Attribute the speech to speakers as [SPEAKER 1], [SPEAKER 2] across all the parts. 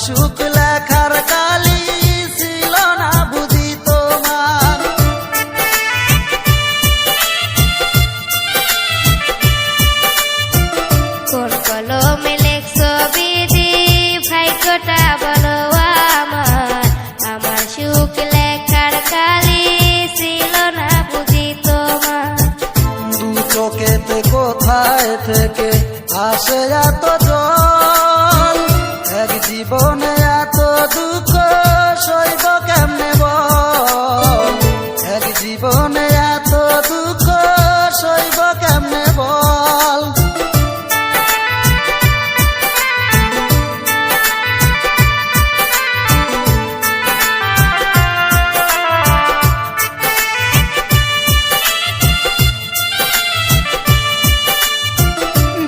[SPEAKER 1] সুখ লেখার কালি ছিল না বুঝি তোমার।
[SPEAKER 2] কোন কলমে লেখছো বিধি ভাগ্যটা বলো আমার, আমার সুখ লেখার কালি ছিল না বুঝি তোমার।
[SPEAKER 1] দু চোখেতে কোথায় থেকে আসে এত জল, এক জীবনে এত দুঃখ সইব কেমনে বল, এক জীবনে এত দুঃখ সইব কেমনে বল।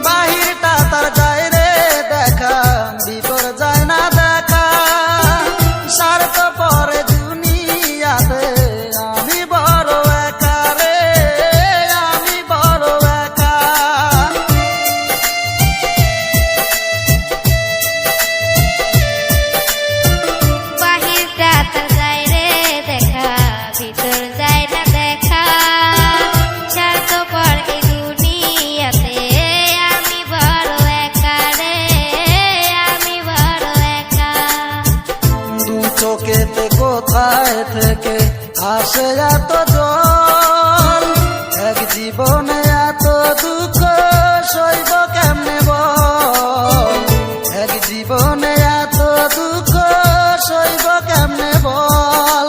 [SPEAKER 1] বাহিরটা তার যায় রে দেখা, ভিতর যায় না দেখা, স্বার্থ পরে দুনিয়াতে আমি বড় একা রে, আমি বড় একা।
[SPEAKER 2] বাহিরটা তার যায় রে দেখা, ভিতর যায় না দেখা, স্বার্থপর এই দুনিয়াতে আমি বড় একা রে, আমি বড় একা।
[SPEAKER 1] দু চোখেতে কোথায় থেকে আসে এত জল, এক জীবনে এত দুঃখ সইব কেমনে বল, এক জীবনে এত দুঃখ সইব কেমনে বল।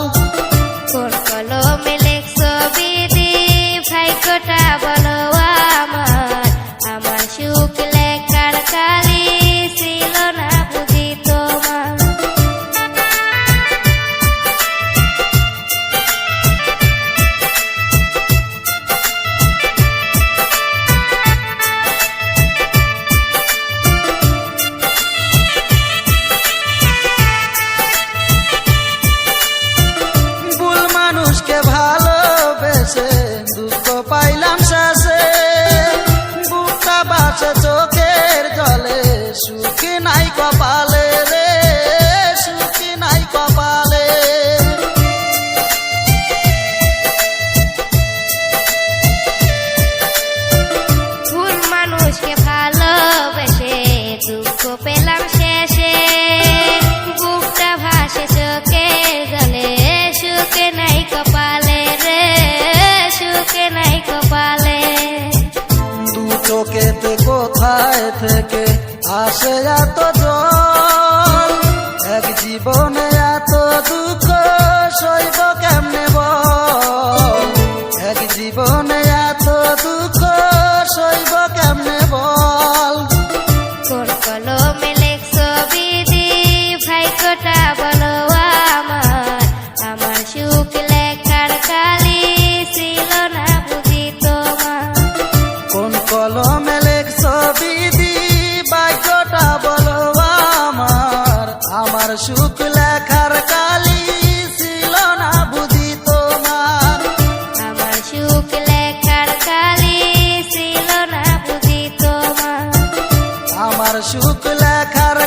[SPEAKER 2] কোন কলমে লেখছো বিধি ভাগ্যটা বলো আমার, আমার সুখ লেখার কালি ছিল না বুঝি তোমার।
[SPEAKER 1] ভুল মানুষকে ভালোবেসে দুঃখ পাইলাম শেষে, বুকটা বাসে চোখের জলে, সুখী নাই কপালে রে, সুখী নাই কপালে।
[SPEAKER 2] ভুল মানুষকে ভালোবেসে দুঃখ পেলাম শেষে, বুকটা ভাসে চোখের জলে, সুখে নাই কপালে রে, সুখে নাই কপালে।
[SPEAKER 1] দু চোখেতে কোথায় থেকে আসে এত জল, এক জীবনে এত দুঃখ সইব কেমনে বল, এক জীবনে এত দুঃখ সইব কেমনে বল।
[SPEAKER 2] কোন কলমে লেখছো বিধি ভাগ্যটা বলো আমার, আমার সুখ লেখার কালি ছিল না বুঝি তোমার।
[SPEAKER 1] কোন কলমে লেখছ বিধি ভাগ্যটা বলো আমার, আমার সুখ লেখার কালি ছিল না বুঝি তোমার।
[SPEAKER 2] আমার সুখ লেখার কালি ছিল না বুঝি তোমার।
[SPEAKER 1] আমার সুখ লেখার